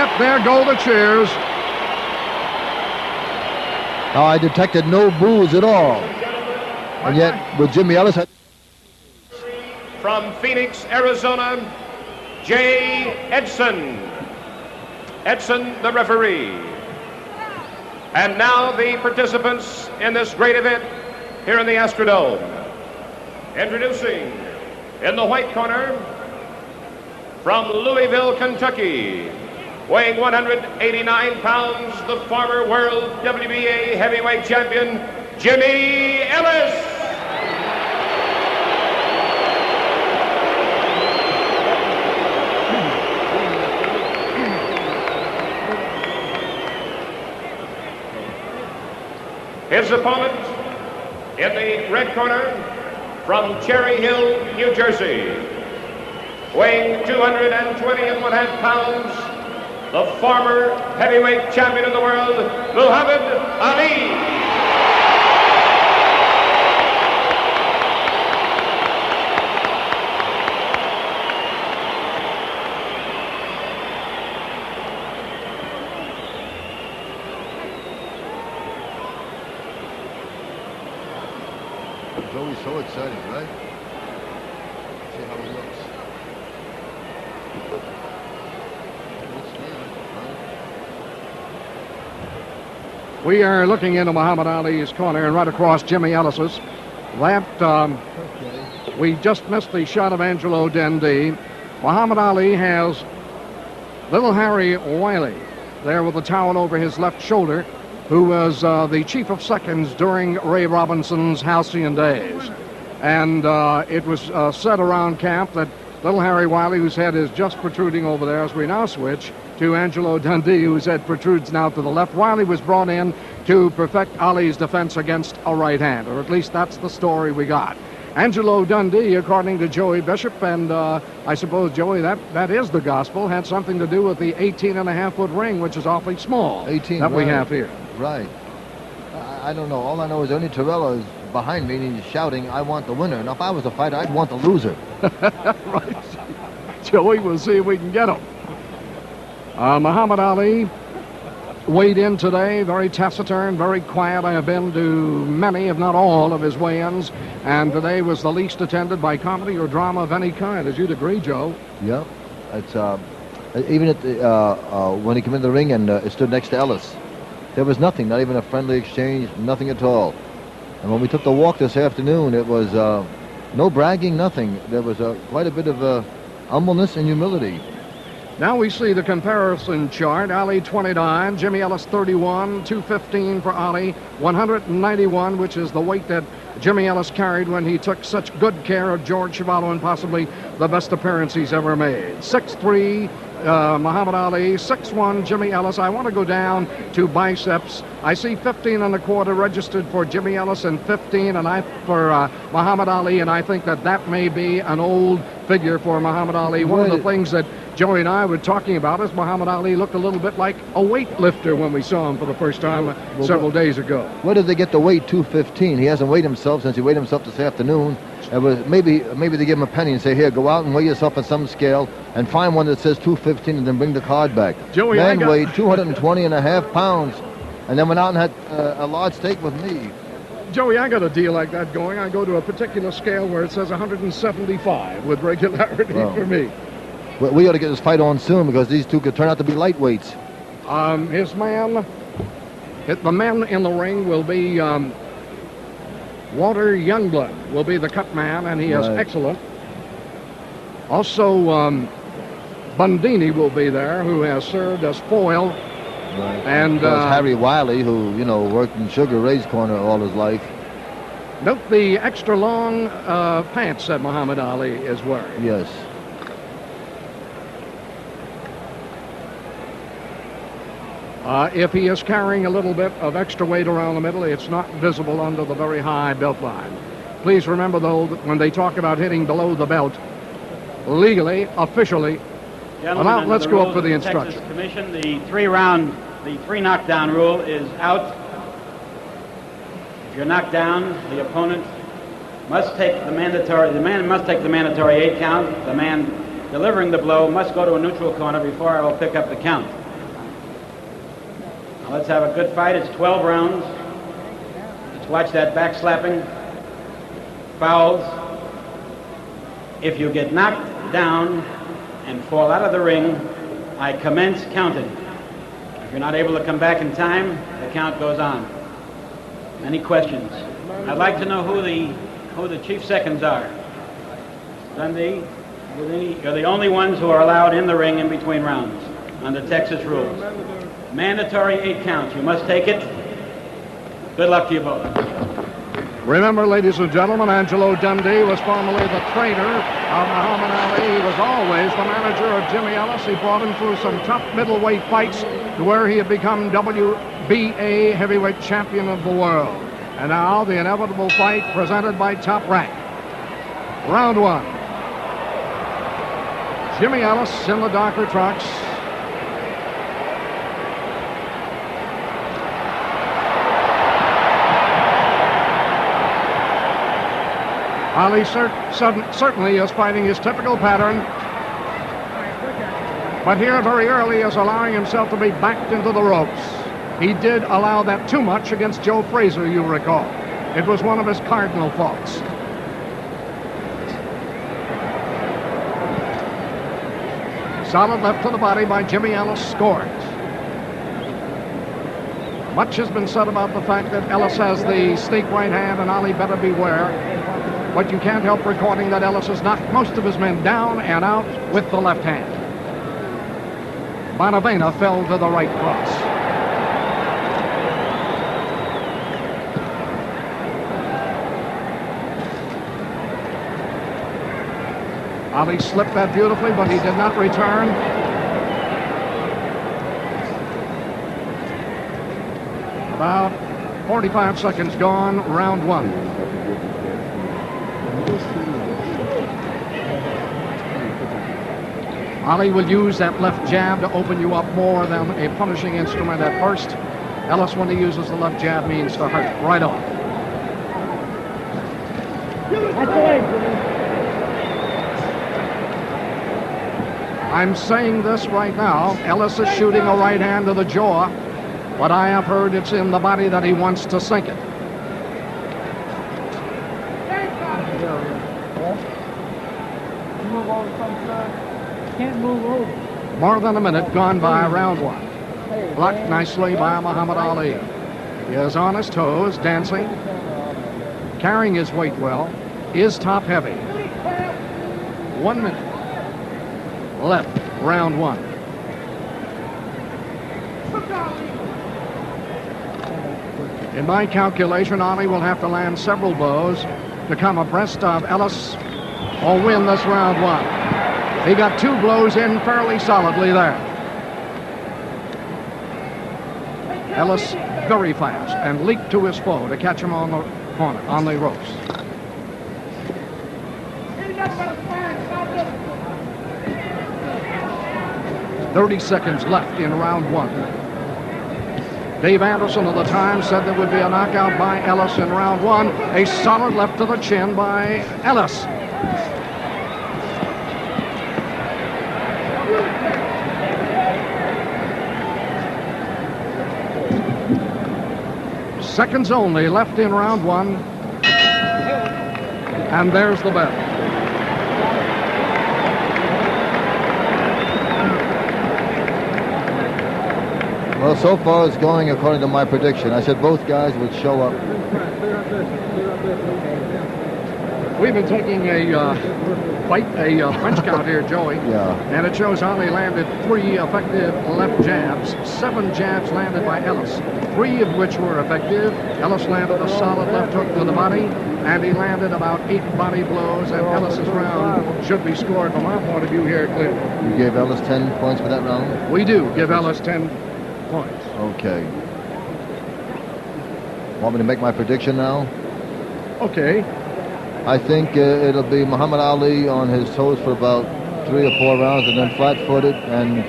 yet there go the cheers. Oh, I detected no boos at all. And yet, with Jimmy Ellis... From Phoenix, Arizona, Jay Edson. Edson, the referee. And now the participants in this great event here in the Astrodome. Introducing, in the white corner, from Louisville, Kentucky, weighing 189 pounds, the former world WBA heavyweight champion, Jimmy Ellis. His opponent in the red corner from Cherry Hill, New Jersey, weighing 220.5 pounds, the former heavyweight champion of the world, Muhammad Ali. It's always so exciting, right? See how he looks. We are looking into Muhammad Ali's corner and right across Jimmy Ellis's. We just missed the shot of Angelo Dundee. Muhammad Ali has little Harry Wiley there with the towel over his left shoulder, who was the chief of seconds during Ray Robinson's halcyon days. And it was said around camp that little Harry Wiley, whose head is just protruding over there, as we now switch to Angelo Dundee, whose head protrudes now to the left. Wiley was brought in to perfect Ali's defense against a right hand, or at least that's the story we got. Angelo Dundee, according to Joey Bishop, and I suppose, Joey, that is the gospel, had something to do with the 18.5-foot ring, which is awfully small, 18, that right. we have here. Right. I don't know. All I know is Ernie Torella is behind me and he's shouting, I want the winner. Now, if I was a fighter, I'd want the loser. Right. Joey, we'll see if we can get him. Muhammad Ali weighed in today, very taciturn, very quiet. I have been to many, if not all, of his weigh-ins, and today was the least attended by comedy or drama of any kind, as you'd agree, Joe. Yeah. It's, even at the, when he came in the ring and stood next to Ellis, there was nothing, not even a friendly exchange, nothing at all. And when we took the walk this afternoon, it was no bragging, nothing. There was quite a bit of humbleness and humility. Now we see the comparison chart. Ali 29, Jimmy Ellis 31, 215 for Ali, 191, which is the weight that Jimmy Ellis carried when he took such good care of George Chuvalo in possibly the best appearance he's ever made. 6'3", Muhammad Ali, 6'1", Jimmy Ellis. I want to go down to biceps. I see 15 1/4 registered for Jimmy Ellis and 15 for Muhammad Ali, and I think that may be an old figure for Muhammad Ali. One of the things that Joey and I were talking about is Muhammad Ali looked a little bit like a weightlifter when we saw him for the first time several days ago. Where did they get the weight 215? He hasn't weighed himself since he weighed himself this afternoon. It was maybe they give him a penny and say, here, go out and weigh yourself on some scale and find one that says 215 and then bring the card back. Joey, Man weighed 220.5 pounds and then went out and had a large steak with me. Joey, I got a deal like that going. I go to a particular scale where it says 175 with regularity for me. We ought to get this fight on soon because these two could turn out to be lightweights. The man in the ring will be Walter Youngblood will be the cut man, and he is excellent. Also, Bundini will be there, who has served as foil. Right. And Harry Wiley, who, worked in Sugar Ray's corner all his life. Note the extra long pants that Muhammad Ali is wearing. Yes. If he is carrying a little bit of extra weight around the middle, it's not visible under the very high belt line. Please remember, though, that when they talk about hitting below the belt, legally, officially, now let's go up for the instruction. Texas Commission, the three knockdown rule is out. If you're knocked down, the opponent must take the man must take the mandatory 8 count. The man delivering the blow must go to a neutral corner before I will pick up the count. Now let's have a good fight. It's 12 rounds. Let's watch that back slapping. Fouls. If you get knocked down and fall out of the ring, I commence counting. If you're not able to come back in time, the count goes on. Any questions? I'd like to know who the chief seconds are. Dundee, you're the only ones who are allowed in the ring in between rounds under Texas rules. Mandatory 8 counts. You must take it. Good luck to you both. Remember, ladies and gentlemen, Angelo Dundee was formerly the trainer of Muhammad Ali. He was always the manager of Jimmy Ellis. He brought him through some tough middleweight fights to where he had become WBA heavyweight champion of the world. And now the inevitable fight presented by Top Rank. Round 1. Jimmy Ellis in the darker trunks. Ali certainly is fighting his typical pattern, but here very early is allowing himself to be backed into the ropes. He did allow that too much against Joe Frazier, you recall. It was one of his cardinal faults. Solid left to the body by Jimmy Ellis scores. Much has been said about the fact that Ellis has the sneak right hand and Ali better beware. But you can't help recording that Ellis has knocked most of his men down and out with the left hand. Bonavena fell to the right cross. Ali slipped that beautifully, but he did not return. About 45 seconds gone, round 1. Ali will use that left jab to open you up more than a punishing instrument at first. Ellis, when he uses the left jab, means to hurt right on. I'm saying this right now. Ellis is shooting a right hand to the jaw, but I have heard it's in the body that he wants to sink it. Can't move over. More than a minute gone by round 1. Blocked nicely by Muhammad Ali. He is on his toes, dancing, carrying his weight well, is top heavy. 1 minute left, round 1. In my calculation, Ali will have to land several blows to come abreast of Ellis or win this round 1. He got 2 blows in fairly solidly there. Ellis very fast and leaped to his foe to catch him on the corner, on the ropes. "30 seconds left in round 1. Dave Anderson of the Times said there would be a knockout by Ellis in round 1. A solid left to the chin by Ellis. Seconds only left in round 1. And there's the bell. Well, so far it's going according to my prediction. I said both guys would show up. We've been taking a punch count here, Joey. Yeah. And it shows Ali landed 3 effective left jabs, 7 jabs landed by Ellis, 3 of which were effective. Ellis landed a solid left hook to the body, and he landed about 8 body blows, and Ellis's round should be scored from our point of view here clearly. You gave Ellis 10 points for that round? We do give Ellis 10 points. Okay. Want me to make my prediction now? Okay. I think it'll be Muhammad Ali on his toes for about 3 or 4 rounds, and then flat-footed and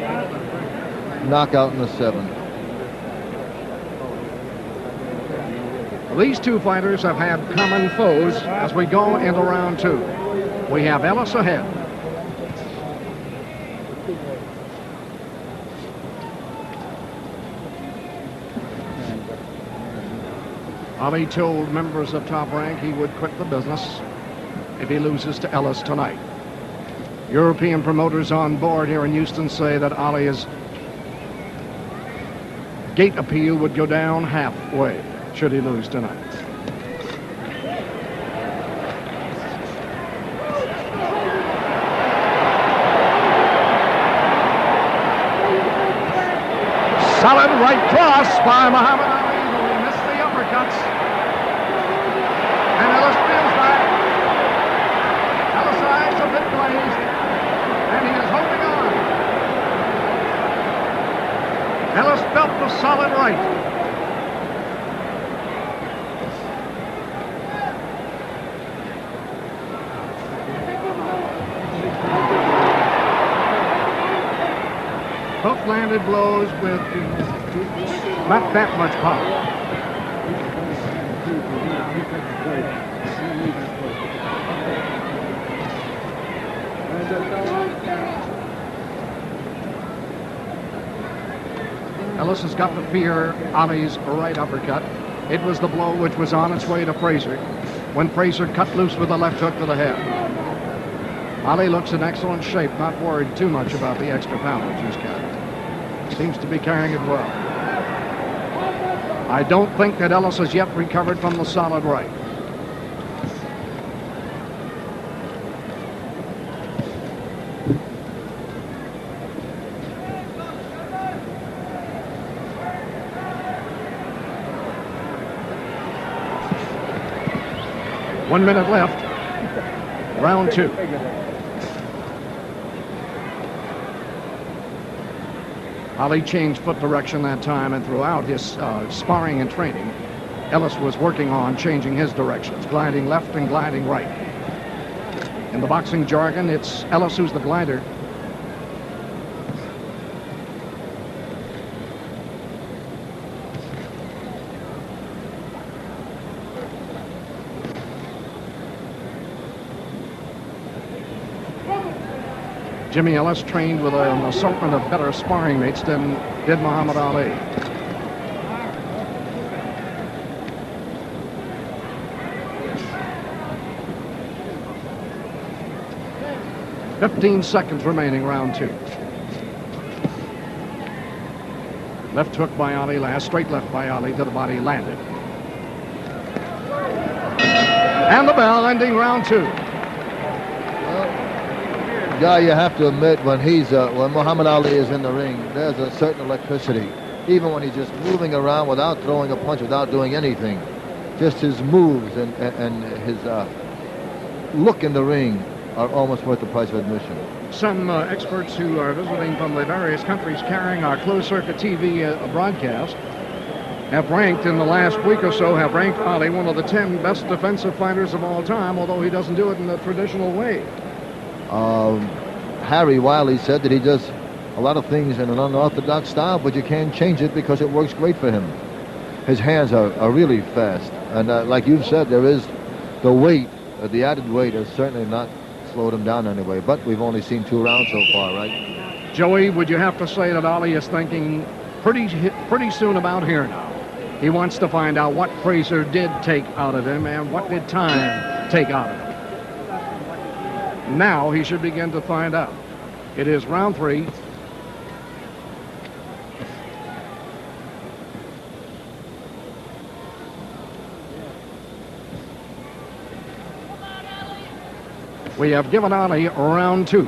knockout in the 7th. These 2 fighters have had common foes as we go into round 2. We have Ellis ahead. Ali told members of Top Rank he would quit the business if he loses to Ellis tonight. European promoters on board here in Houston say that Ali's gate appeal would go down halfway should he lose tonight. Solid right cross by Muhammad Ali, who missed the uppercuts. And Ellis feels back. Ellis' eyes a bit glazed, and he is holding on. Ellis felt the solid right. Hook landed blows with not that much power. Ellis has got to fear Ali's right uppercut. It was the blow which was on its way to Frazier when Frazier cut loose with a left hook to the head. Ali looks in excellent shape, not worried too much about the extra poundage he's got. Seems to be carrying it well. I don't think that Ellis has yet recovered from the solid right. One minute left. Round two. Ali changed foot direction that time, and throughout his sparring and training, Ellis was working on changing his directions, gliding left and gliding right. In the boxing jargon, it's Ellis who's the glider. Jimmy Ellis trained with an assortment of better sparring mates than did Muhammad Ali. "15 seconds remaining, round two." Left hook by Ali last, straight left by Ali to the body, landed. And the bell, ending round two. Guy, you have to admit, when Muhammad Ali is in the ring, there's a certain electricity. Even when he's just moving around without throwing a punch, without doing anything, just his moves and his look in the ring are almost worth the price of admission. Some experts who are visiting from the various countries carrying our closed-circuit TV broadcast have ranked in the last week or so, have ranked Ali one of the 10 best defensive fighters of all time, although he doesn't do it in the traditional way. Harry Wiley said that he does a lot of things in an unorthodox style, but you can't change it because it works great for him. His hands are really fast. And like you've said, there is the weight, the added weight has certainly not slowed him down anyway. But we've only seen 2 rounds so far, right? Joey, would you have to say that Ali is thinking pretty soon about here now? He wants to find out what Frazier did take out of him and what did time take out of him. Now he should begin to find out. It is round 3. We have given Ali round 2.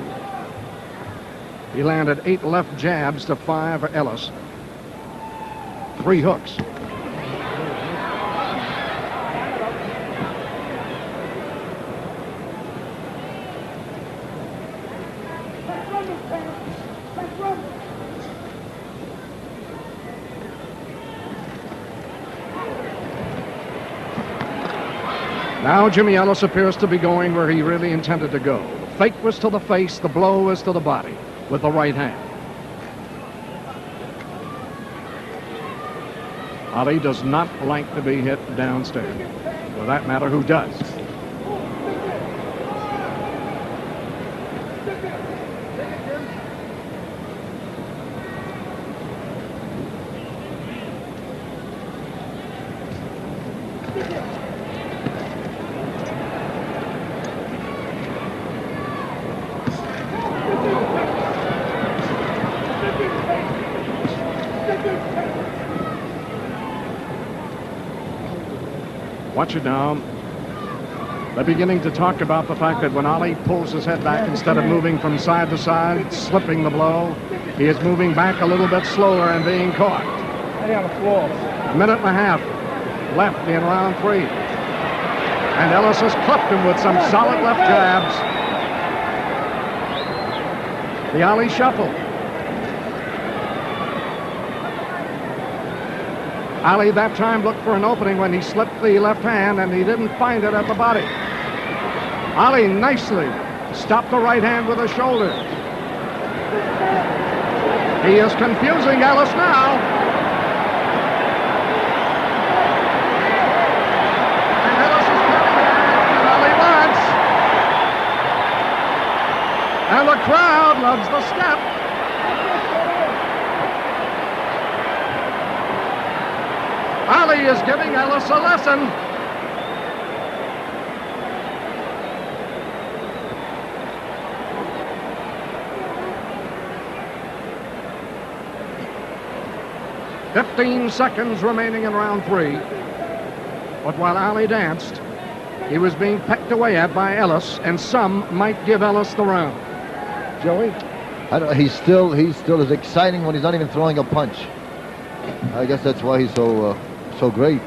He landed 8 left jabs to 5 for Ellis. 3 hooks. Now Jimmy Ellis appears to be going where he really intended to go. The fake was to the face, the blow was to the body with the right hand. Ali does not like to be hit downstairs. For that matter, who does? Watch it now. They're beginning to talk about the fact that when Ali pulls his head back, instead of moving from side to side, slipping the blow, he is moving back a little bit slower and being caught. A minute and a half left in round 3. And Ellis has clipped him with some solid left jabs. The Ali shuffle. Ali that time looked for an opening when he slipped the left hand, and he didn't find it at the body. Ali nicely stopped the right hand with a shoulder. He is confusing Ellis now. And Ellis is getting it, and Ali wants. And the crowd loves the step. Ali is giving Ellis a lesson. "15 seconds remaining in round 3. But while Ali danced, he was being pecked away at by Ellis, and some might give Ellis the round." Joey? He's still as exciting when he's not even throwing a punch. I guess that's why he's so great.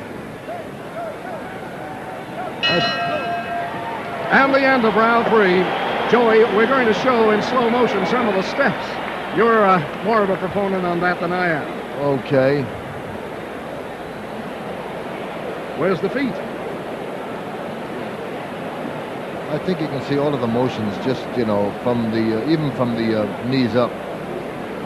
And the end of round 3. Joey, we're going to show in slow motion some of the steps. You're more of a proponent on that than I am. Okay. Where's the feet? I think you can see all of the motions just, from the, even from the knees up.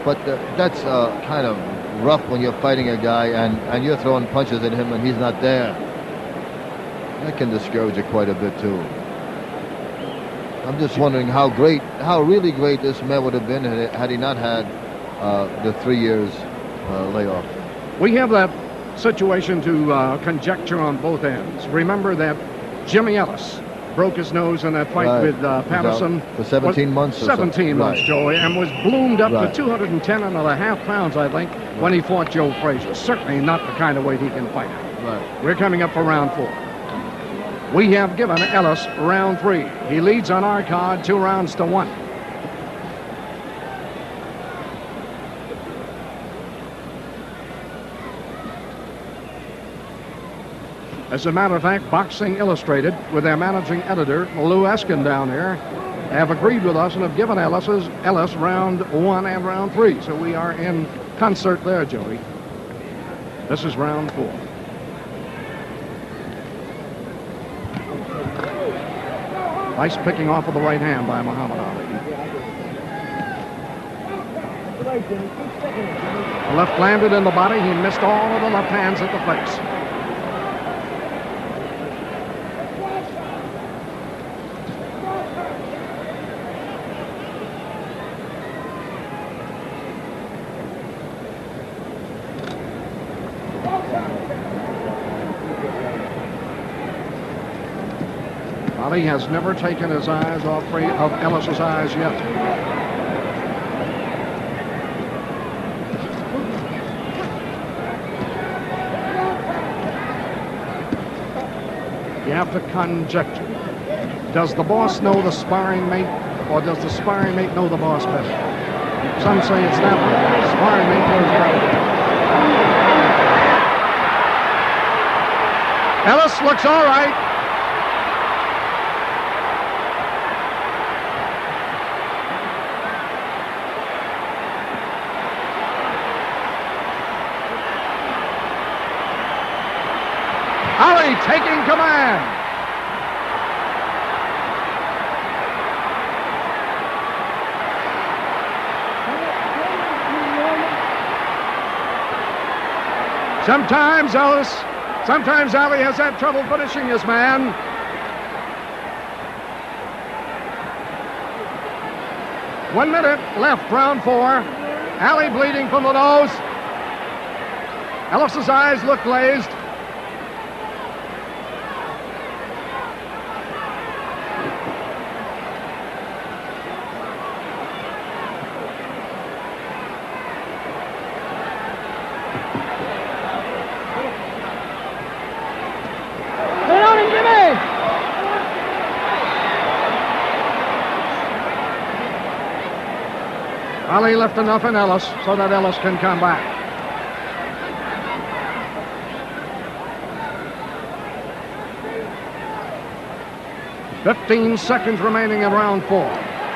But that's kind of rough when you're fighting a guy and you're throwing punches at him and he's not there. That can discourage you quite a bit too. I'm just wondering how really great this man would have been had he not had the 3 years layoff. We have that situation to conjecture on both ends. Remember that Jimmy Ellis broke his nose in that fight with Patterson. For 17 months or 17 months, right. Joey, and was bloomed up Right. to 210.5 pounds, I think, when he fought Joe Frazier. Certainly not the kind of weight he can fight at. Right. We're coming up for round 4. We have given Ellis round 3. He leads on our card 2 rounds to 1. As a matter of fact, Boxing Illustrated, with their managing editor, Lou Eskin down there, have agreed with us and have given Ellis round 1 and round 3. So we are in concert there, Joey. This is round 4. Nice picking off of the right hand by Muhammad Ali. The left landed in the body. He missed all of the left hands at the face. Ali has never taken his eyes off of Ellis's eyes yet. You have to conjecture. Does the boss know the sparring mate, or does the sparring mate know the boss better? Some say it's that way. The sparring mate knows better. Ellis looks all right. Ali taking command. Sometimes Ali has had trouble finishing his man. One minute left, round 4. Ali bleeding from the nose. Ellis's eyes look glazed. Ali left enough in Ellis so that Ellis can come back. "15 seconds remaining in round 4.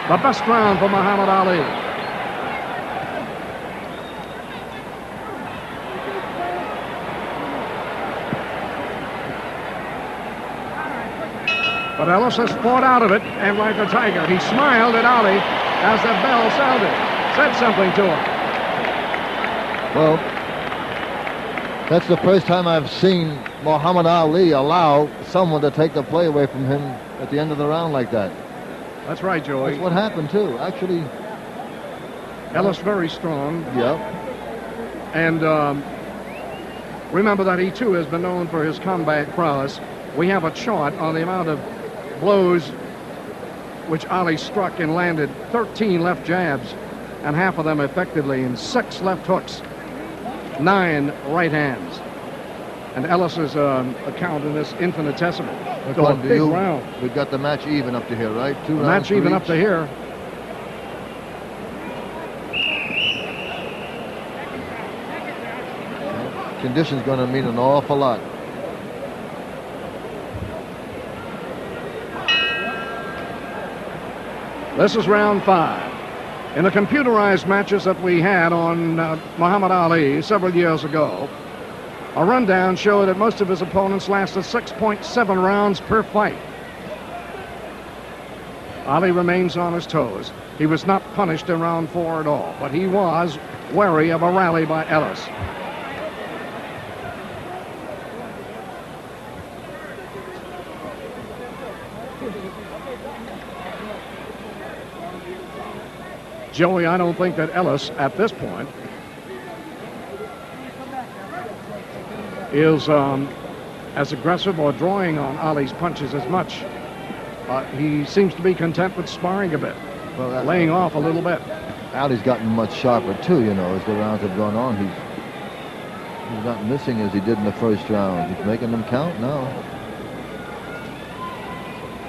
The best round for Muhammad Ali. But Ellis has fought out of it, and like a tiger, he smiled at Ali as the bell sounded, said something to him. Well, that's the first time I've seen Muhammad Ali allow someone to take the play away from him at the end of the round like that. That's right, Joey. That's what happened, too. Actually, Ellis very strong. yeah. And remember that he, too, has been known for his combat prowess. We have a chart on the amount of blows which Ali struck and landed. 13 left jabs, and half of them effectively, and 6 left hooks, 9 right hands. And Ellis's account in this infinitesimal. So a big round. We've got the match even up to here, right? 2 rounds. Match even up to here. Condition's going to mean an awful lot. This is round 5. In the computerized matches that we had on Muhammad Ali several years ago, a rundown showed that most of his opponents lasted 6.7 rounds per fight. Ali remains on his toes. He was not punished in round 4 at all, but he was wary of a rally by Ellis. Joey, I don't think that Ellis, at this point, is as aggressive or drawing on Ali's punches as much. He seems to be content with sparring a bit, laying off a little bit. Ali's gotten much sharper, too, you know, as the rounds have gone on. He's not missing as he did in the first round. He's making them count now.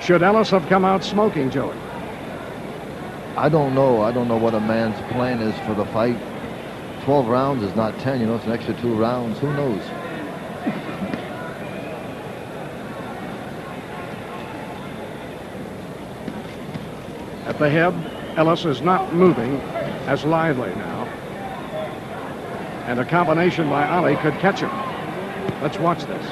Should Ellis have come out smoking, Joey? I don't know. I don't know what a man's plan is for the fight. 12 rounds is not 10, you know, it's an extra 2 rounds. Who knows? At the head, Ellis is not moving as lively now. And a combination by Ali could catch him. Let's watch this.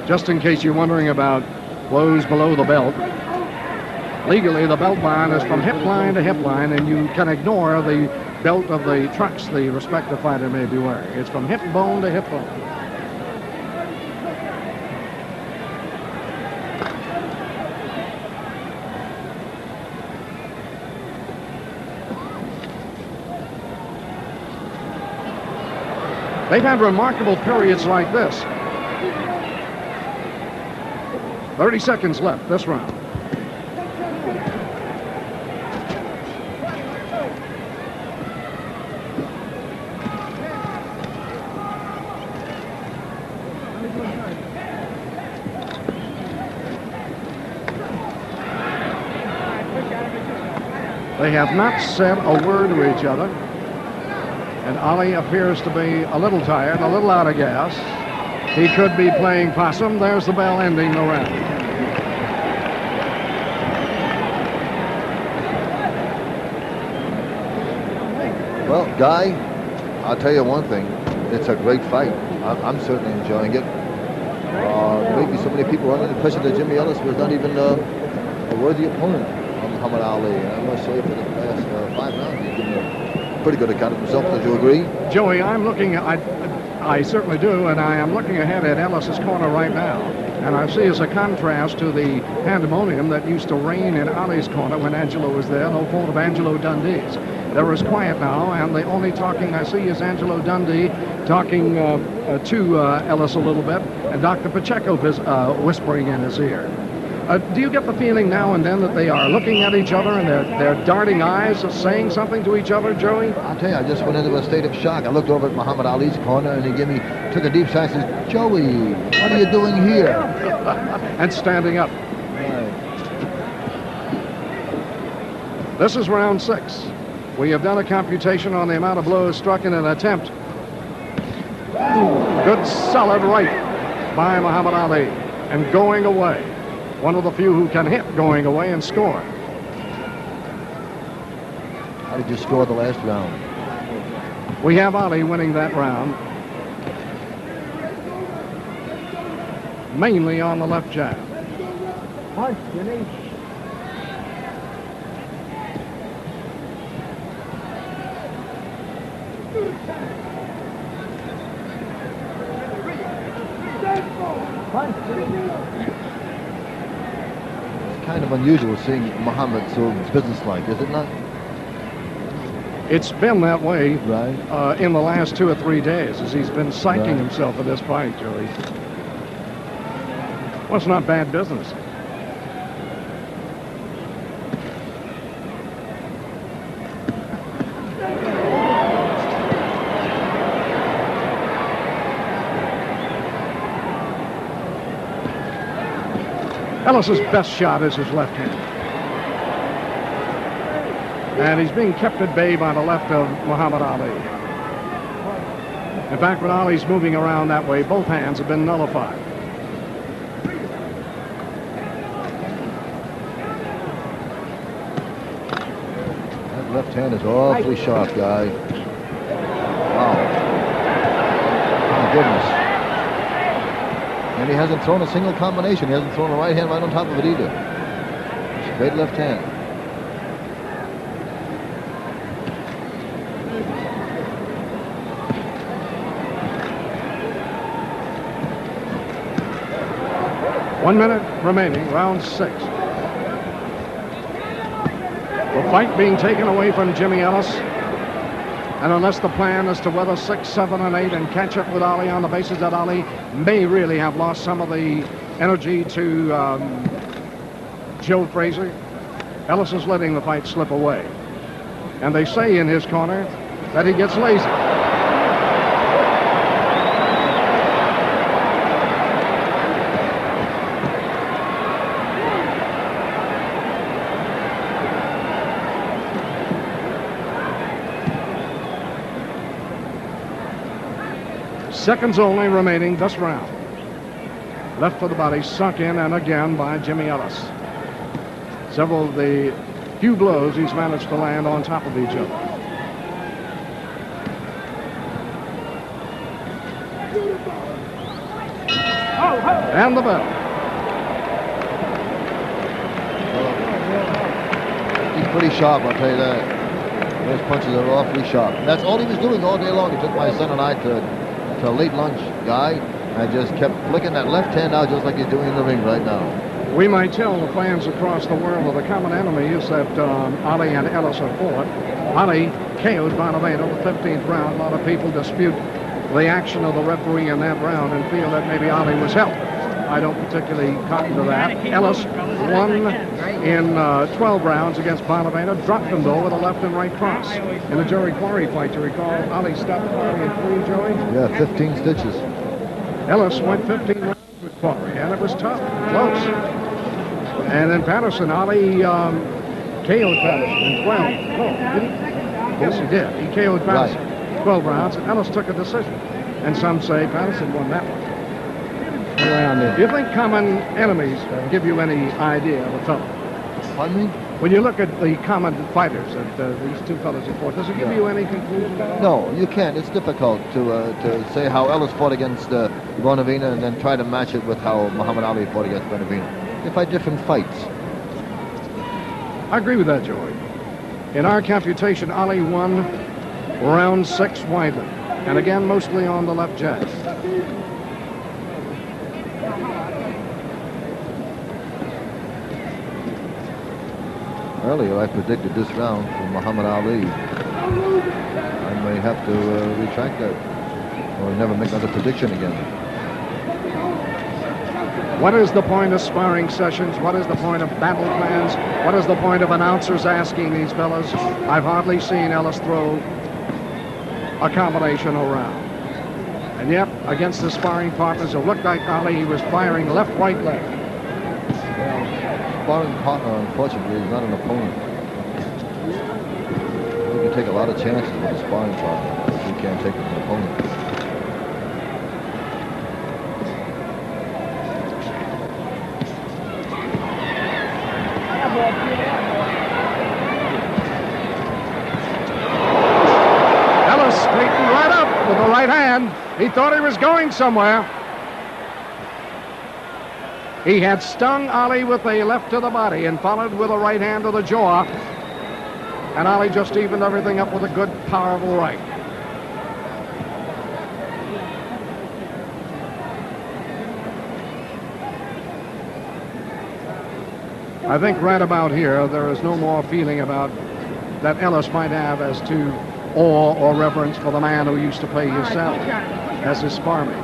Just in case you're wondering about blows below the belt, legally the belt line is from hip line to hip line, and you can ignore the belt of the trunks the respective fighter may be wearing. It's from hip bone to hip bone. They've had remarkable periods like this. 30 seconds left this round. They have not said a word to each other, and Ali appears to be a little tired, a little out of gas. He could be playing possum. There's the bell ending the round. Well, Guy, I'll tell you one thing. It's a great fight. I'm certainly enjoying it. Maybe so many people are under the impression that Jimmy Ellis was not even a worthy opponent of Muhammad Ali. I must say, for the last 5 rounds, he's given a pretty good account of himself. Don't you agree? Joey, I'm looking at... I certainly do, and I am looking ahead at Ellis's corner right now. And I see as a contrast to the pandemonium that used to reign in Ali's corner when Angelo was there, no fault of Angelo Dundee's. There is quiet now, and the only talking I see is Angelo Dundee talking to Ellis a little bit, and Dr. Pacheco whispering in his ear. Do you get the feeling now and then that they are looking at each other and they're darting eyes, saying something to each other, Joey? I'll tell you, I just went into a state of shock. I looked over at Muhammad Ali's corner, and he took a deep sigh and says, "Joey, what are you doing here?" And standing up. Right. This is round 6. We have done a computation on the amount of blows struck in an attempt. Good solid right by Muhammad Ali, and going away. One of the few who can hit going away and score. How did you score the last round? We have Ali winning that round, mainly on the left jab. Punch, Jimmy. Punch, Jimmy. Kind of unusual seeing Muhammad so businesslike, is it not? It's been that way Right. in the last 2 or 3 days as he's been psyching Right. himself for this fight, Joey. Well, it's not bad business. Ellis's best shot is his left hand. And he's being kept at bay by the left of Muhammad Ali. In fact, when Ali's moving around that way, both hands have been nullified. That left hand is awfully sharp, guy. Wow. My goodness. And he hasn't thrown a single combination. He hasn't thrown a right hand right on top of it either. Straight left hand. One minute remaining, round 6. The fight being taken away from Jimmy Ellis. And unless the plan is to weather 6, 7, and 8 and catch up with Ali on the basis that Ali may really have lost some of the energy to Joe Frazier, Ellis is letting the fight slip away. And they say in his corner that he gets lazy. Seconds only remaining this round. Left for the body, sunk in, and again by Jimmy Ellis. Several of the few blows he's managed to land on top of each other. And the bell. He's pretty sharp, I'll tell you that. Those punches are awfully sharp. And that's all he was doing all day long. He took my son and I to a late lunch, guy, and just kept flicking that left hand out just like he's doing in the ring right now. We might tell the fans across the world that the common enemy is that Ali and Ellis have fought. Ali KO'd Bonavena the 15th round. A lot of people dispute the action of the referee in that round and feel that maybe Ali was helped. I don't particularly cotton to that. Ellis won in 12 rounds against Bonavena, dropped him though with a left and right cross. In the Jerry Quarry fight, you recall, Ali stopped Quarry in 3, Joey? Yeah, 15 stitches. Ellis went 15 rounds with Quarry, and it was tough, close. And then Patterson, Ali KO'd Patterson in 12. No, did he? Yes, he did. He KO'd Patterson 12 rounds, and Ellis took a decision. And some say Patterson won that one. Do you think common enemies give you any idea of a fellow? Pardon me? When you look at the common fighters that these two fellows have fought, does it give you any conclusion? No, you can't. It's difficult to say how Ellis fought against Bonavena and then try to match it with how Muhammad Ali fought against Bonavena. They fight different fights. I agree with that, Joey. In our computation, Ali won round 6 widely, and again mostly on the left jab. Earlier, I predicted this round for Muhammad Ali. I may have to retract that, or never make another prediction again. What is the point of sparring sessions? What is the point of battle plans? What is the point of announcers asking these fellas? I've hardly seen Ellis throw a combination around. And yet, against the sparring partners, it looked like Ali, he was firing left, right, left. Sparring partner, unfortunately, is not an opponent. You can take a lot of chances with a sparring partner, but you can't take with an opponent. Ellis straightened right up with the right hand. He thought he was going somewhere. He had stung Ali with a left to the body and followed with a right hand to the jaw. And Ali just evened everything up with a good, powerful right. I think right about here, there is no more feeling about that Ellis might have as to awe or reverence for the man who used to play his salary as his sparmate.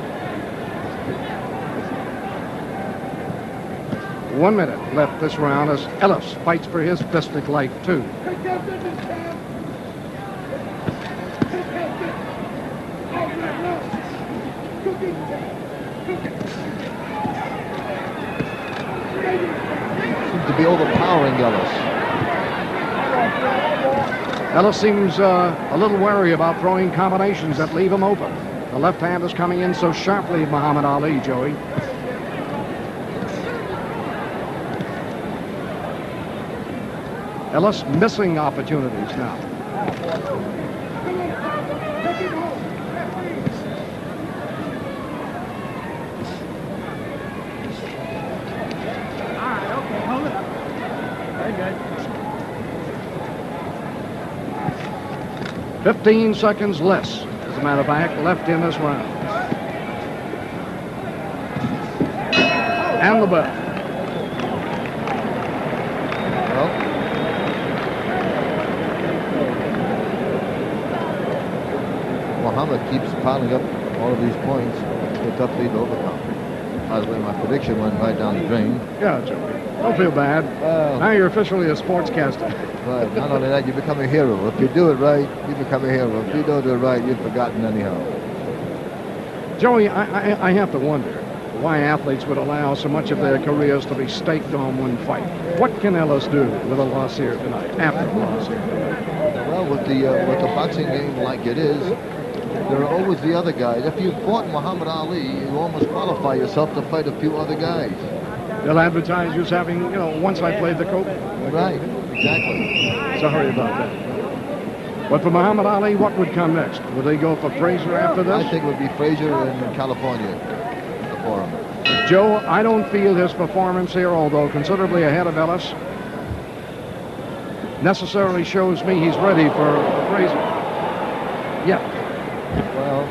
1 minute left this round as Ellis fights for his fistic life, too. Seems to be overpowering Ellis. Ellis seems a little wary about throwing combinations that leave him open. The left hand is coming in so sharply, Muhammad Ali, Joey. Ellis missing opportunities now. All right, okay, hold it up. Very good. 15 seconds less, as a matter of fact, left in this round. And the bell. Muhammad keeps piling up all of these points. It's a tough lead to overcome. By the way, my prediction went right down the drain. Yeah, Joey. Don't feel bad. Now you're officially a sportscaster. Right. Not only that, you become a hero. If you do it right, you become a hero. If you don't do it right, you're forgotten anyhow. Joey, I have to wonder why athletes would allow so much of their careers to be staked on one fight. What can Ellis do with a loss here tonight, after the loss here tonight? Well, with the boxing game like it is, there are always the other guys. If you fought Muhammad Ali, you almost qualify yourself to fight a few other guys. They'll advertise you as having, once I played the coach. Right, exactly. Sorry about that. But for Muhammad Ali, what would come next? Would they go for Frazier after this? I think it would be Frazier in California, the forum. Joe, I don't feel his performance here, although considerably ahead of Ellis, necessarily shows me he's ready for Frazier. Yeah. Well,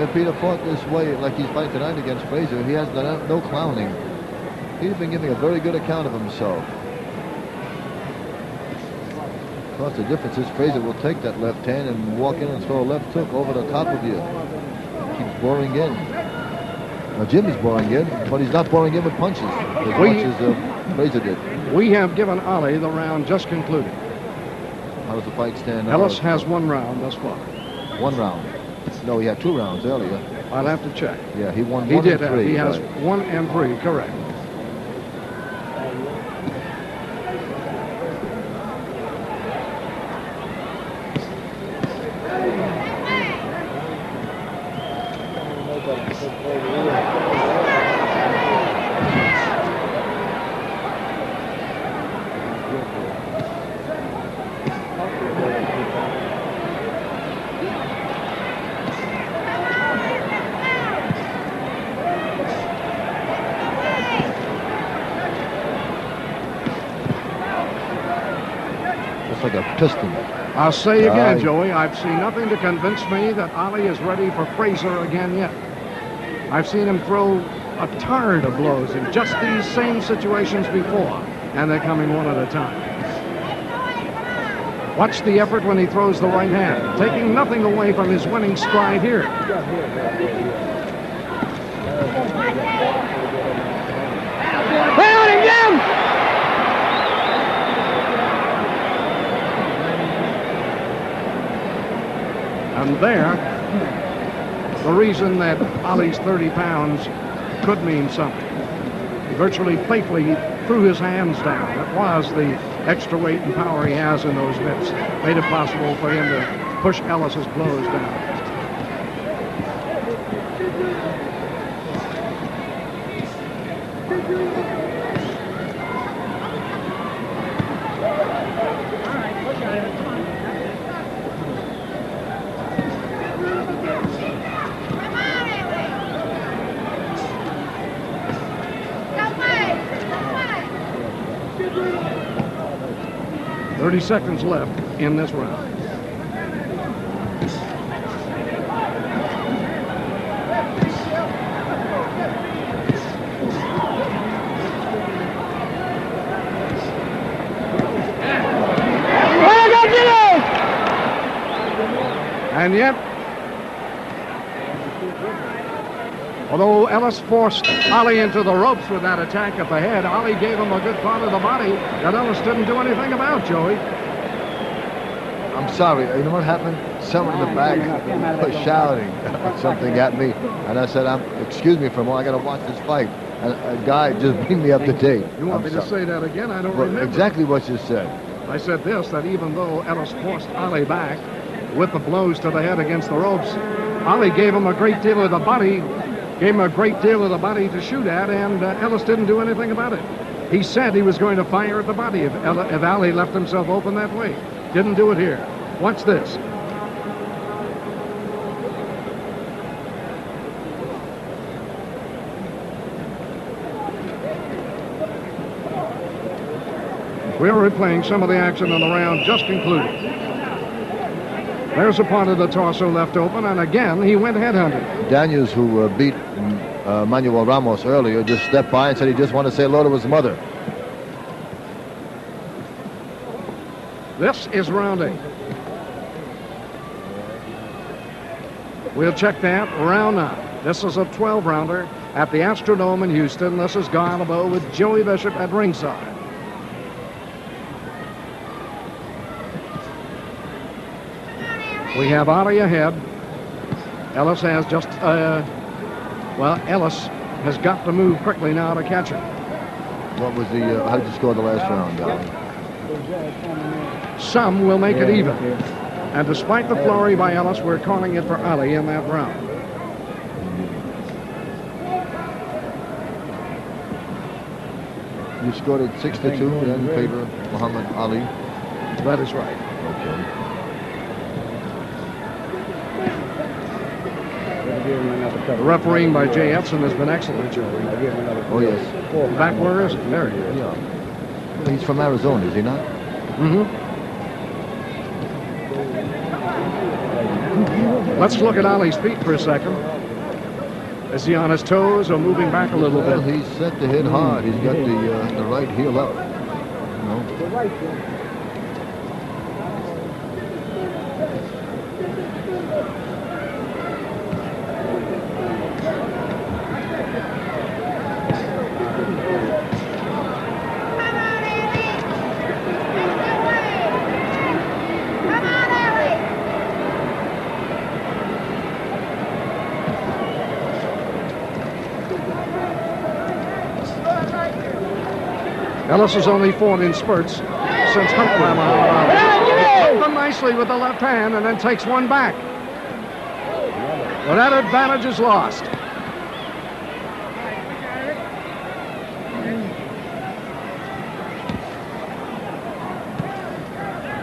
if he'd have fought this way, like he's fighting tonight against Frazier, he has done no clowning. He's been giving a very good account of himself. Of course, the difference is Frazier will take that left hand and walk in and throw a left hook over the top of you. Keeps boring in. Now, Jimmy's boring in, but he's not boring in with punches as much as Frazier did. We have given Ali the round just concluded. How does the fight stand now? Ellis has 1 round thus far. 1 round. No, he had 2 rounds earlier. I'll have to check. Yeah, he won He 1 did. and 3. He has right. 1 and 3, correct. Like a piston. I'll say again, Right. Joey, I've seen nothing to convince me that Ali is ready for Frazier again yet. I've seen him throw a torrent of blows in just these same situations before, and they're coming one at a time. Watch the effort when he throws the right hand, taking nothing away from his winning stride here. Play on him, Jim! And there, the reason that Ali's 30 pounds could mean something. He virtually playfully threw his hands down. It was the extra weight and power he has in those mitts. Made it possible for him to push Ellis's blows down. All right, push on him. Come on. 30 seconds left in this round. And yet, although Ellis forced Ali into the ropes with that attack at the head, Ali gave him a good part of the body that Ellis didn't do anything about, Joey. I'm sorry. You know what happened? Someone in the back was shouting something at me, and I said, excuse me for a moment, I got to watch this fight. And a guy just bring me up to date. You want me to say that again? I don't remember. Exactly what you said. I said this, that even though Ellis forced Ali back with the blows to the head against the ropes, Ali gave him a great deal of the body, to shoot at, and Ellis didn't do anything about it. He said he was going to fire at the body if Ali left himself open that way. Didn't do it here. Watch this. We're replaying some of the action in the round just concluded. There's a part of the torso left open, and again, he went headhunting. Daniels, who beat Manuel Ramos earlier, just stepped by and said he just wanted to say hello to his mother. This is round 8. We'll check that round 9. This is a 12-rounder at the Astrodome in Houston. This is Guy LeBeau with Joey Bishop at ringside. We have Ali ahead. Ellis has just, Ellis has got to move quickly now to catch him. What was the, how did you score the last round, Dolly? Some will make it even. And despite the flurry by Ellis, we're calling it for Ali in that round. You scored it 6-2 in favor of Muhammad Ali. That is right. Okay. The refereeing by Jay Edson has been excellent, Joey. Oh, yes. Back where is he? There he is. Yeah. He's from Arizona, is he not? Mm-hmm. Let's look at Ali's feet for a second. Is he on his toes or moving back a little Well, bit? he's set to hit hard. He's got the right heel up. You know? Ellis has only fought in spurts since Hunt by Muhammad Ali. He them nicely with the left hand and then takes one back. Well, that advantage is lost.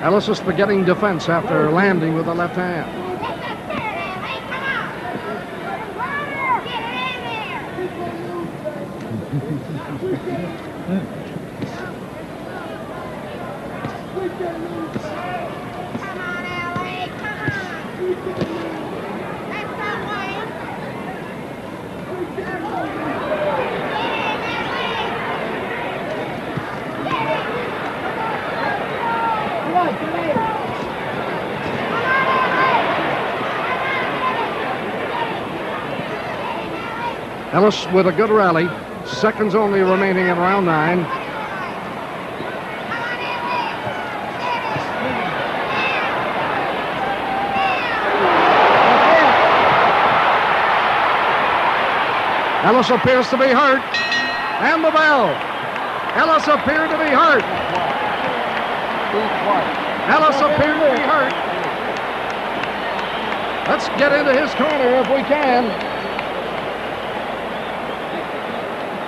Ellis is forgetting defense after landing with the left hand. Ellis with a good rally. Seconds only remaining in round 9. Ellis appears to be hurt. And the bell. Ellis appeared to be hurt. Ellis appeared to be hurt. Let's get into his corner if we can.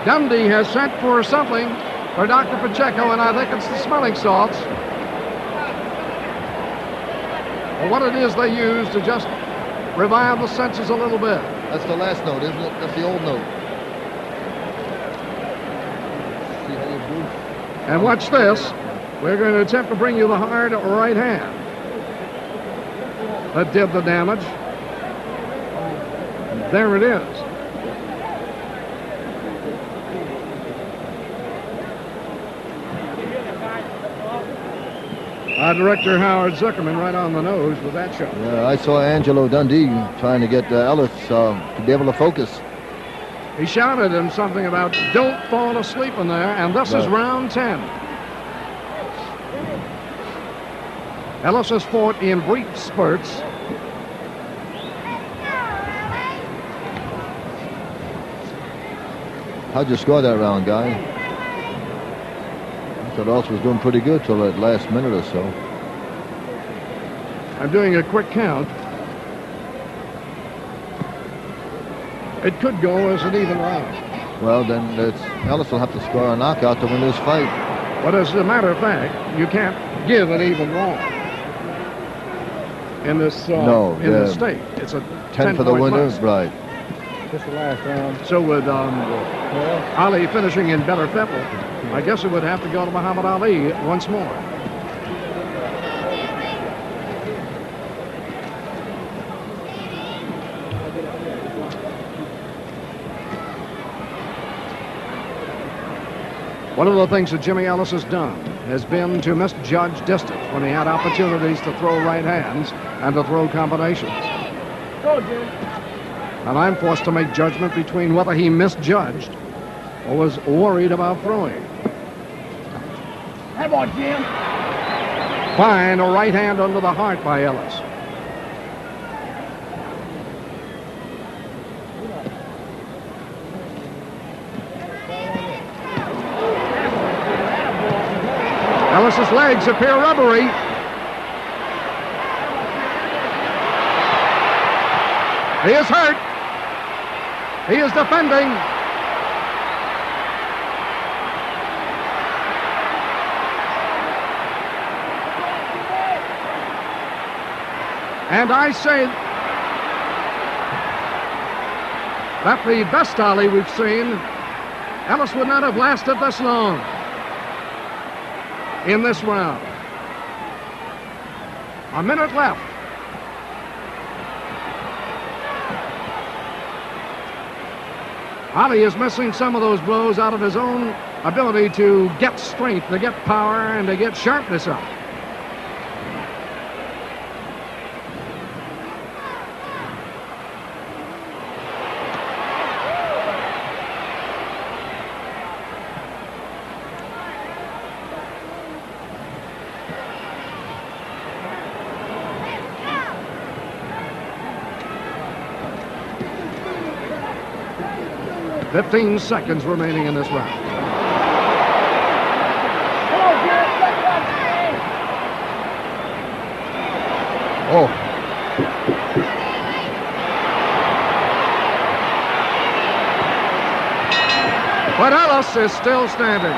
Dundee has sent for something for Dr. Pacheco, and I think it's the smelling salts. Well, what it is they use to just revive the senses a little bit. That's the last note, isn't it? That's the old note. See how you do? And watch this. We're going to attempt to bring you the hard right hand. That did the damage. There it is. Our director, Howard Zuckerman, right on the nose with that shot. Yeah, I saw Angelo Dundee trying to get Ellis to be able to focus. He shouted him something about, don't fall asleep in there, and this is round 10. Ellis has fought in brief spurts. How'd you score that round, Guy? I thought Ellis was doing pretty good till that last minute or so. I'm doing a quick count. It could go as an even round. Well, then Ellis will have to score a knockout to win this fight. But as a matter of fact, you can't give an even round in this this state. It's a 10 for the winner, right? Just the last round. So with Ali finishing in better fettle, I guess it would have to go to Muhammad Ali once more. One of the things that Jimmy Ellis has done has been to misjudge distance when he had opportunities to throw right hands and to throw combinations. Go, Jim. And I'm forced to make judgment between whether he misjudged or was worried about throwing. Come on, Jim. Fine, a right hand under the heart by Ellis. Ellis's legs appear rubbery. He is hurt. He is defending. And I say that the best Ali we've seen, Ellis would not have lasted this long in this round. A minute left. Ali is missing some of those blows out of his own ability to get strength, to get power, and to get sharpness up. Fifteen seconds remaining in this round. Oh. But Ellis is still standing.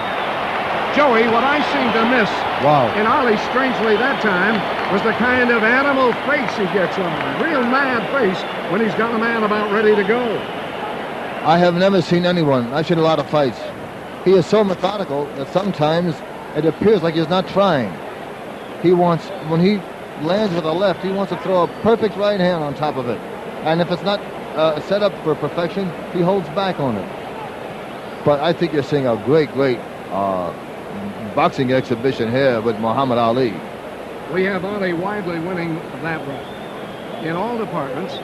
Joey, what I seem to miss in Ali strangely that time was the kind of animal face he gets on. Real mad face when he's got a man about ready to go. I have never seen anyone. I've seen a lot of fights. He is so methodical that sometimes it appears like he's not trying. He wants, when he lands with a left, he wants to throw a perfect right hand on top of it. And if it's not set up for perfection, he holds back on it. But I think you're seeing a great boxing exhibition here with Muhammad Ali. We have Ali widely winning that round in all departments.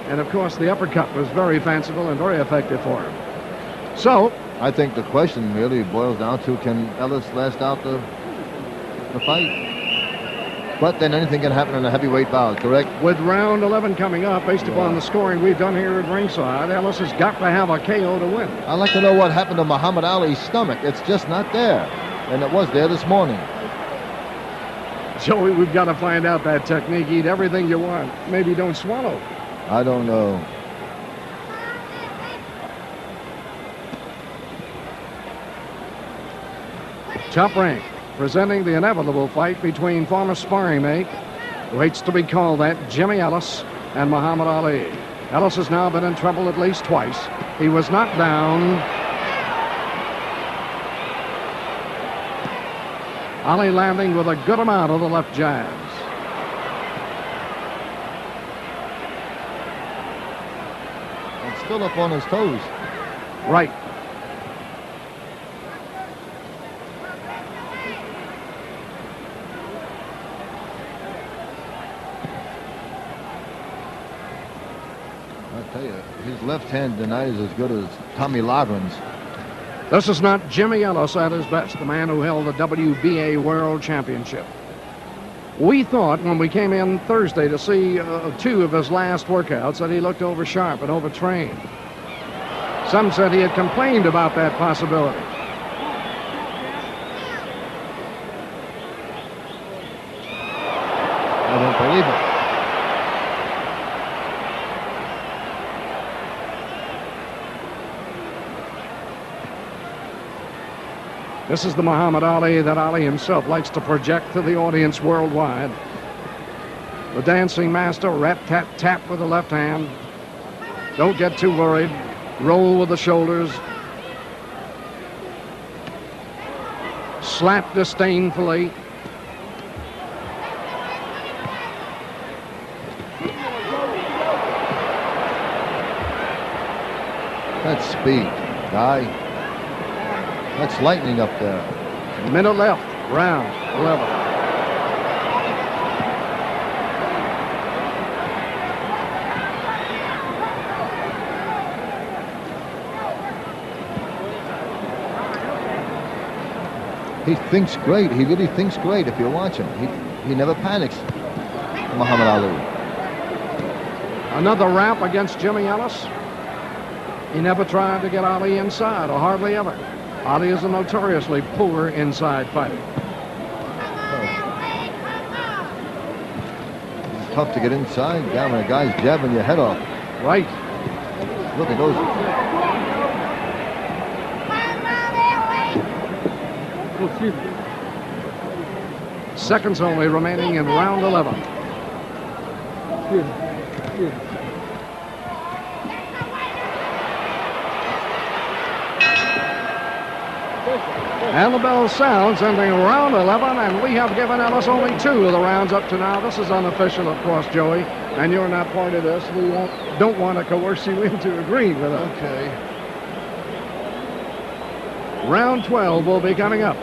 And, of course, the uppercut was very fanciful and very effective for him. So, I think the question really boils down to, can Ellis last out the fight? But then anything can happen in a heavyweight bout, correct? with round 11 coming up, based upon the scoring we've done here at ringside, Ellis has got to have a KO to win. I'd like to know what happened to Muhammad Ali's stomach. It's just not there. And it was there this morning. Joey, we've got to find out that technique. Eat everything you want. Maybe don't swallow. I don't know. Top Rank presenting the inevitable fight between former sparring mate, who hates to be called that, Jimmy Ellis, and Muhammad Ali. Ellis has now been in trouble at least twice. He was knocked down. Ali landing with a good amount of the left jabs. And still up on his toes. Right. I tell you, his left hand tonight is as good as Tommy Loughran's. This is not Jimmy Ellis at his best, the man who held the WBA World Championship. We thought when we came in Thursday to see two of his last workouts that he looked over sharp and overtrained. Some said he had complained about that possibility. I don't believe it. This is the Muhammad Ali that Ali himself likes to project to the audience worldwide. The dancing master, rat-tat-tap with the left hand. Don't get too worried. Roll with the shoulders. Slap disdainfully. That's speed, guy. That's lightning up there. Minute left, round 11. He thinks great. He really thinks great if you watch him. He never panics, Muhammad Ali. Another wrap against Jimmy Ellis. He never tried to get Ali inside, or hardly ever. Ali is a notoriously poor inside fighter. It's tough to get inside. Yeah, when a guy's jabbing your head off. Right. Look at those. Seconds only remaining in round 11. And the bell sounds, ending round 11, and we have given Ellis only 2 of the rounds up to now. This is unofficial, of course, Joey, and you're not part of this. We don't want to coerce you into agreeing with us. Okay. Round 12 will be coming up.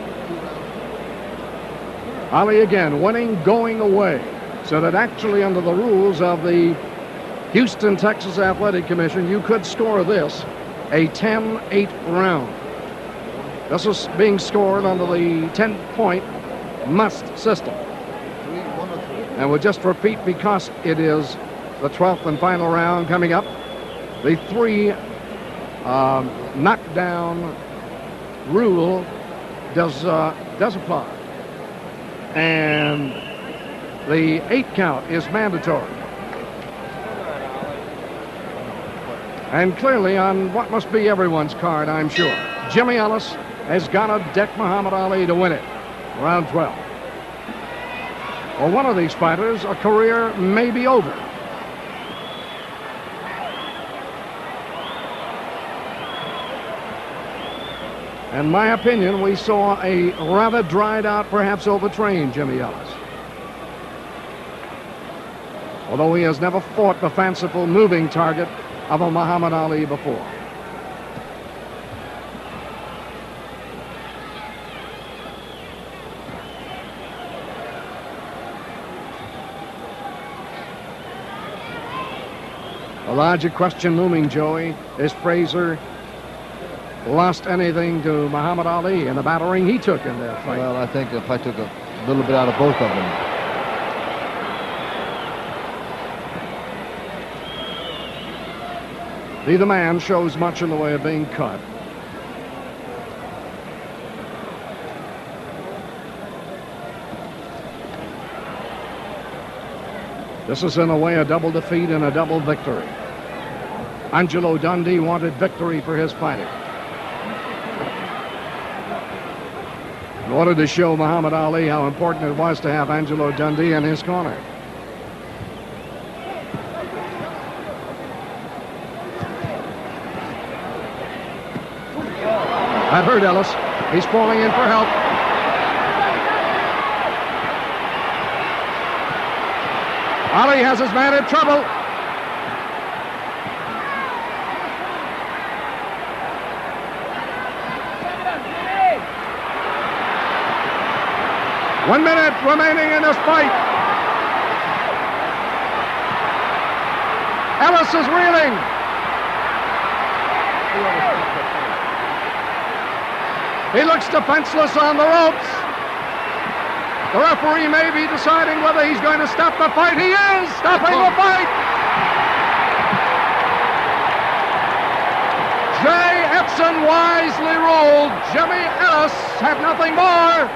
Ali again winning, going away. So that actually under the rules of the Houston, Texas Athletic Commission, you could score this a 10-8 round. This is being scored under the 10-point must system. And we'll just repeat, because it is the 12th and final round coming up, the 3 knockdown rule does apply. And the 8 count is mandatory. And clearly on what must be everyone's card, I'm sure, Jimmy Ellis has got to deck Muhammad Ali to win it. Round 12. For one of these fighters, a career may be over. In my opinion, we saw a rather dried out, perhaps overtrained Jimmy Ellis. Although he has never fought the fanciful moving target of a Muhammad Ali before. A larger question looming, Joey. Is Frazier lost anything to Muhammad Ali in the battering he took in their fight? Well, I think the fight took a little bit out of both of them. Neither man shows much in the way of being cut. This is in a way a double defeat and a double victory. Angelo Dundee wanted victory for his fighter. In order to show Muhammad Ali how important it was to have Angelo Dundee in his corner. That hurt Ellis. He's falling in for help. Ali has his man in trouble. One minute remaining in this fight. Ellis is reeling. He looks defenseless on the ropes. The referee may be deciding whether he's going to stop the fight. He is stopping the fight. Jay Epson wisely ruled. Jimmy Ellis had nothing more.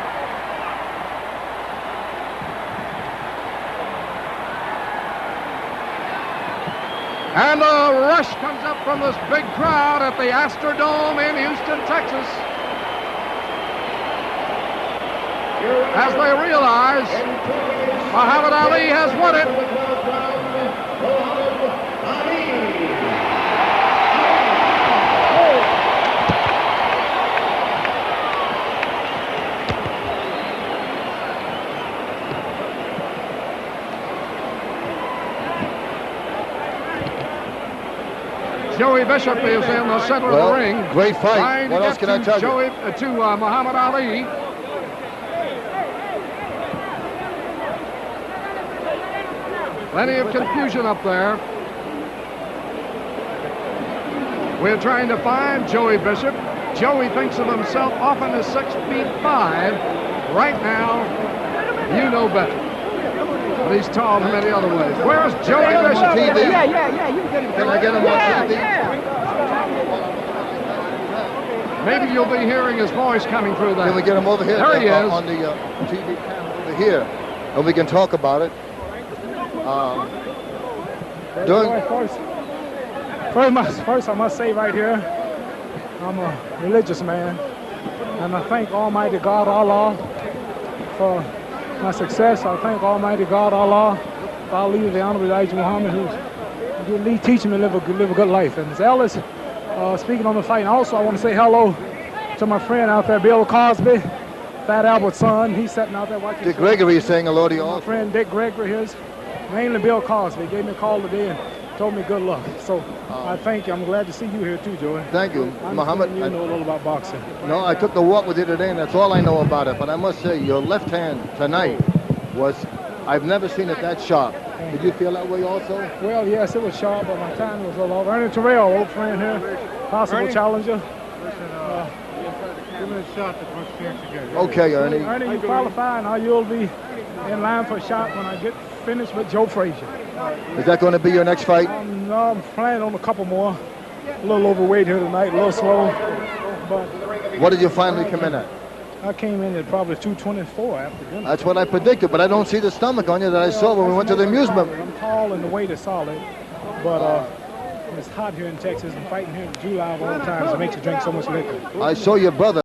And a rush comes up from this big crowd at the Astrodome in Houston, Texas, as they realize Muhammad Ali has won it. Joey Bishop is in the center of the ring. Great fight. What else can I tell you? To Muhammad Ali. Plenty of confusion up there. We're trying to find Joey Bishop. Joey thinks of himself often as 6'5". Right now, you know better. But he's tall in many other ways. Where's Joey Bishop? TV? Yeah. You can get him. Can I get him on TV? Maybe you'll be hearing his voice coming through that. Can we get him over here? There he is. On the TV panel over here. And we can talk about it. First, I must say right here, I'm a religious man, and I thank Almighty God Allah for my success. I thank Almighty God Allah for our leader, the Honorable Elijah Muhammad, who's teaching me to live a good life. And it's Ellis speaking on the fight. And also, I want to say hello to my friend out there, Bill Cosby, Fat Albert's son. He's sitting out there watching. Dick Gregory is saying hello to you all. My friend Dick Gregory here. Mainly Bill Cosby gave me a call today and told me good luck. So I thank you. I'm glad to see you here too, Joey. Thank you, Muhammad. You know a little about boxing. No, I took the walk with you today, and that's all I know about it. But I must say, your left hand tonight was, I've never seen it that sharp. Did you feel that way also? Well, yes, it was sharp, but my time was a little off. Ernie Terrell, old friend here, possible challenger. Give me a shot to put things together. Okay, Ernie. Ernie, you qualify, and you'll be in line for a shot when I get finished with Joe Frazier. Is that going to be your next fight? No, I'm planning on a couple more. A little overweight here tonight, a little slow. But What did you finally come in at? I came in at probably 224 after dinner. That's what I predicted, but I don't see the stomach on you that I saw when we went to the amusement. I'm tall and the weight is solid, but it's hot here in Texas, and fighting here in July of all times, it makes you drink so much liquor. I saw your brother.